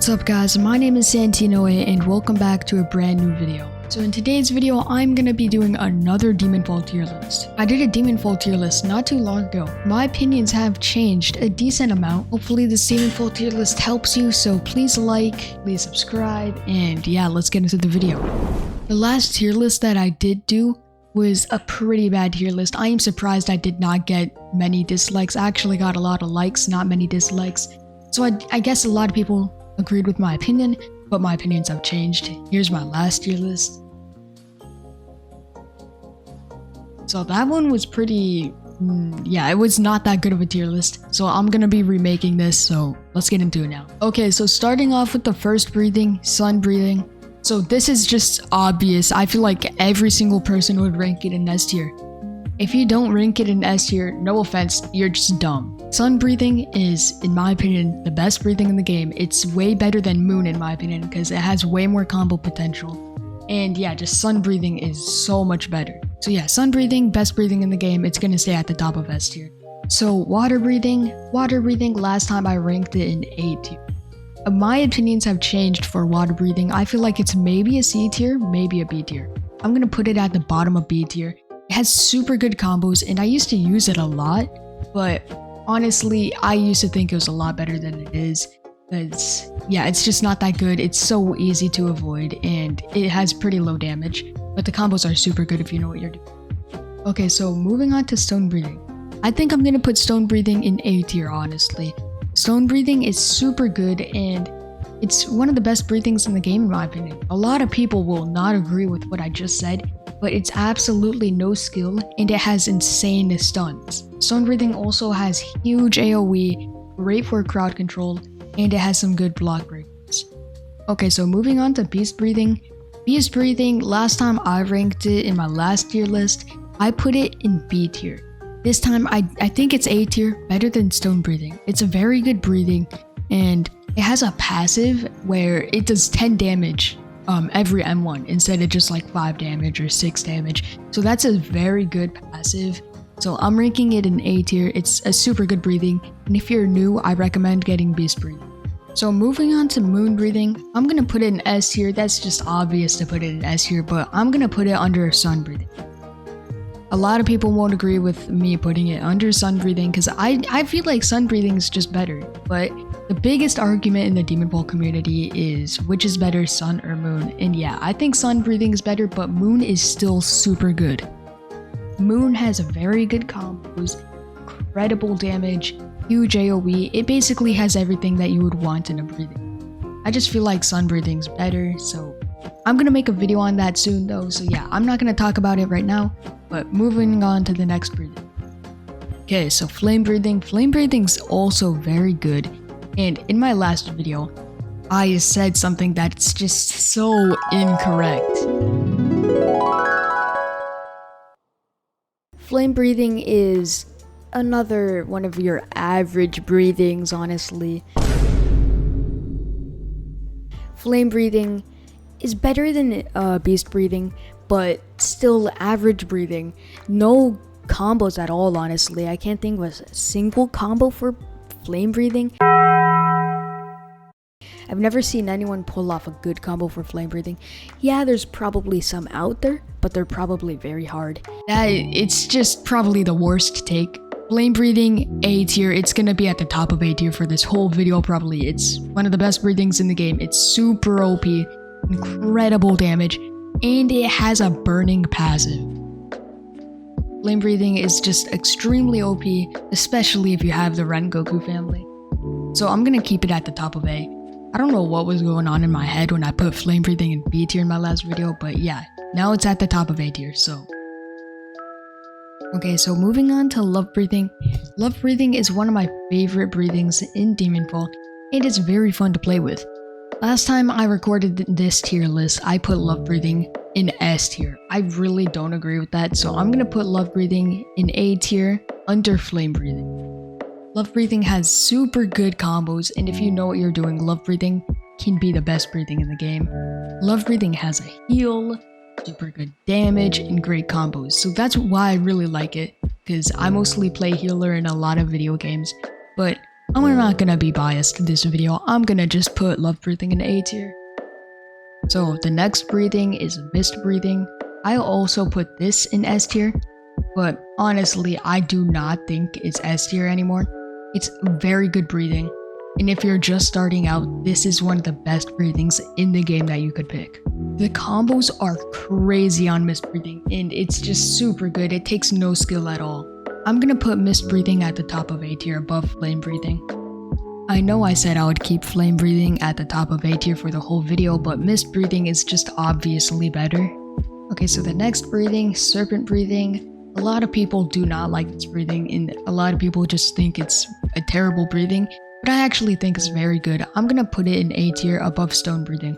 What's up guys, my name is Santino and welcome back to a brand new video. So in today's video, I'm gonna be doing another Demonfall tier list. I did a Demonfall tier list not too long ago. My opinions have changed a decent amount. Hopefully this Demonfall tier list helps you, so please like, please subscribe, and yeah, let's get into the video. The last tier list that I did do was a pretty bad tier list. I am surprised I did not get many dislikes. I actually got a lot of likes, not many dislikes. So I guess a lot of people agreed with my opinion, but my opinions have changed. Here's my last tier list. So that one was pretty, yeah, it was not that good of a tier list. So I'm gonna be remaking this, so let's get into it now. Okay, so starting off with the first breathing, sun breathing. So this is just obvious. I feel like every single person would rank it in S tier. If you don't rank it in S tier, no offense, you're just dumb. Sun breathing is, in my opinion, the best breathing in the game. It's way better than moon in my opinion because it has way more combo potential. And yeah, just sun breathing is so much better. So yeah, sun breathing, best breathing in the game. It's gonna stay at the top of S tier. So water breathing, last time I ranked it in A tier. My opinions have changed for water breathing. I feel like it's maybe a C tier, maybe a B tier. I'm gonna put it at the bottom of B tier. It has super good combos and I used to use it a lot, but honestly, I used to think it was a lot better than it is. Because, yeah, it's just not that good. It's so easy to avoid and it has pretty low damage. But the combos are super good if you know what you're doing. Okay, so moving on to stone breathing. I think I'm gonna put stone breathing in A tier, honestly. Stone breathing is super good and it's one of the best breathings in the game in my opinion. A lot of people will not agree with what I just said, but it's absolutely no skill and it has insane stuns. Stone breathing also has huge AoE, great for crowd control, and it has some good block breaks. Okay, so moving on to beast breathing. Beast breathing, last time I ranked it in my last tier list, I put it in B tier. This time I think it's A tier, better than stone breathing. It's a very good breathing and it has a passive where it does 10 damage every M1 instead of just like 5 damage or 6 damage. So that's a very good passive. So I'm ranking it in A tier. It's a super good breathing, and if you're new, I recommend getting beast breathing. So moving on to moon breathing, I'm gonna put it in S tier. That's just obvious to put it in S tier, but I'm gonna put it under sun breathing. A lot of people won't agree with me putting it under sun breathing because I feel like sun breathing is just better, but the biggest argument in the Demonfall community is which is better, sun or moon. And yeah, I think sun breathing is better, but moon is still super good. Moon has a very good combos, incredible damage, huge AoE. It basically has everything that you would want in a breathing. I just feel like sun breathing's better, so I'm gonna make a video on that soon though. So yeah, I'm not gonna talk about it right now, but moving on to the next breathing. Okay, so flame breathing. Flame breathing's also very good. And in my last video, I said something that's just so incorrect. Flame breathing is another one of your average breathings, honestly. Flame breathing is better than beast breathing, but still average breathing. No combos at all, honestly. I can't think of a single combo for flame breathing. I've never seen anyone pull off a good combo for flame breathing. Yeah, there's probably some out there, but they're probably very hard. It's just probably the worst take. Flame breathing, A tier. It's gonna be at the top of A tier for this whole video probably. It's one of the best breathings in the game. It's super OP, incredible damage, and it has a burning passive. Flame breathing is just extremely OP, especially if you have the Rengoku family. So I'm gonna keep it at the top of A. I don't know what was going on in my head when I put flame breathing in B tier in my last video, but yeah, now it's at the top of A tier, so. Okay, so moving on to love breathing. Love breathing is one of my favorite breathings in Demonfall, and it's very fun to play with. Last time I recorded this tier list, I put love breathing in S tier. I really don't agree with that, so I'm gonna put love breathing in A tier under flame breathing. Love breathing has super good combos, and if you know what you're doing, love breathing can be the best breathing in the game. Love breathing has a heal, super good damage, and great combos, so that's why I really like it, because I mostly play healer in a lot of video games, but I'm not gonna be biased in this video. I'm gonna just put love breathing in A tier. So the next breathing is mist breathing. I also put this in S tier, but honestly, I do not think it's S tier anymore. It's very good breathing, and if you're just starting out, this is one of the best breathings in the game that you could pick. The combos are crazy on mist breathing, and it's just super good. It takes no skill at all. I'm gonna put mist breathing at the top of A tier above flame breathing. I know I said I would keep flame breathing at the top of A tier for the whole video, but mist breathing is just obviously better. Okay, so the next breathing, serpent breathing. A lot of people do not like this breathing, and a lot of people just think it's a terrible breathing, but I actually think it's very good. I'm gonna put it in A tier above stone breathing.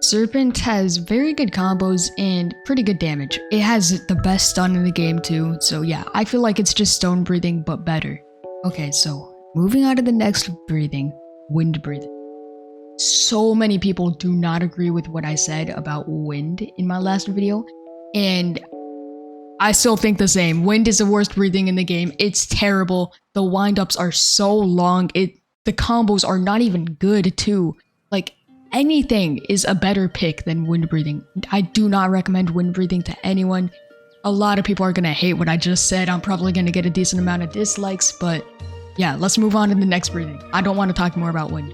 Serpent has very good combos and pretty good damage. It has the best stun in the game too, so yeah, I feel like it's just stone breathing but better. Okay, so moving on to the next breathing, wind breathing. So many people do not agree with what I said about wind in my last video, and I still think the same. Wind is the worst breathing in the game. It's terrible. The windups are so long. The combos are not even good too. Like, anything is a better pick than wind breathing. I do not recommend wind breathing to anyone. A lot of people are gonna hate what I just said. I'm probably gonna get a decent amount of dislikes, but yeah, let's move on to the next breathing. I don't want to talk more about wind.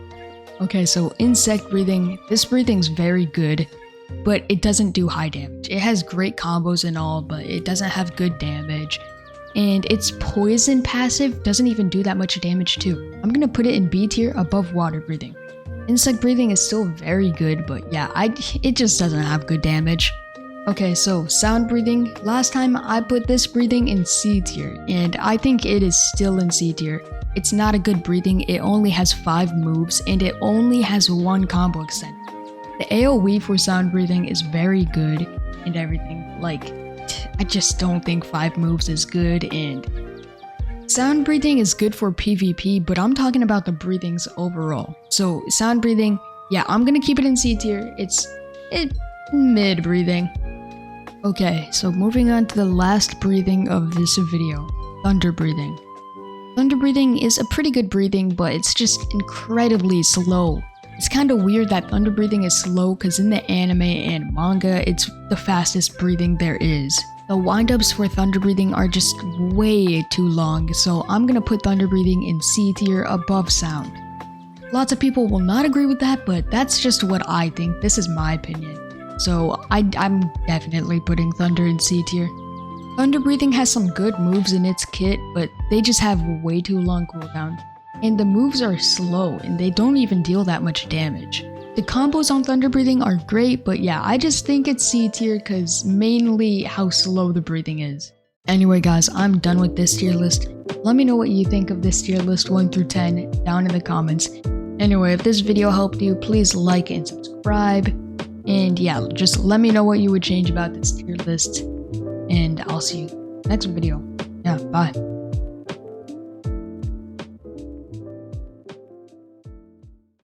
Okay, so insect breathing. This breathing's very good, but it doesn't do high damage. It has great combos and all, but it doesn't have good damage. And its poison passive doesn't even do that much damage too. I'm gonna put it in B tier above water breathing. Insect breathing is still very good, but yeah, it just doesn't have good damage. Okay, so sound breathing. Last time I put this breathing in C tier, and I think it is still in C tier. It's not a good breathing. It only has 5 moves, and it only has 1 combo extend. The AoE for sound breathing is very good and everything. Like, I just don't think 5 moves is good, and sound breathing is good for PvP, but I'm talking about the breathings overall. So sound breathing, yeah, I'm gonna keep it in C tier. It's mid breathing. Okay, so moving on to the last breathing of this video, thunder breathing. Thunder breathing is a pretty good breathing, but it's just incredibly slow. It's kind of weird that thunder breathing is slow because in the anime and manga, it's the fastest breathing there is. The windups for thunder breathing are just way too long, so I'm gonna put thunder breathing in C tier above sound. Lots of people will not agree with that, but that's just what I think. This is my opinion. So I'm definitely putting thunder in C tier. Thunder breathing has some good moves in its kit, but they just have way too long cooldown. And the moves are slow, and they don't even deal that much damage. The combos on thunder breathing are great, but yeah, I just think it's C tier because mainly how slow the breathing is. Anyway guys, I'm done with this tier list. Let me know what you think of this tier list 1 through 10 down in the comments. Anyway, if this video helped you, please like and subscribe. And yeah, just let me know what you would change about this tier list. And I'll see you next video. Yeah, bye.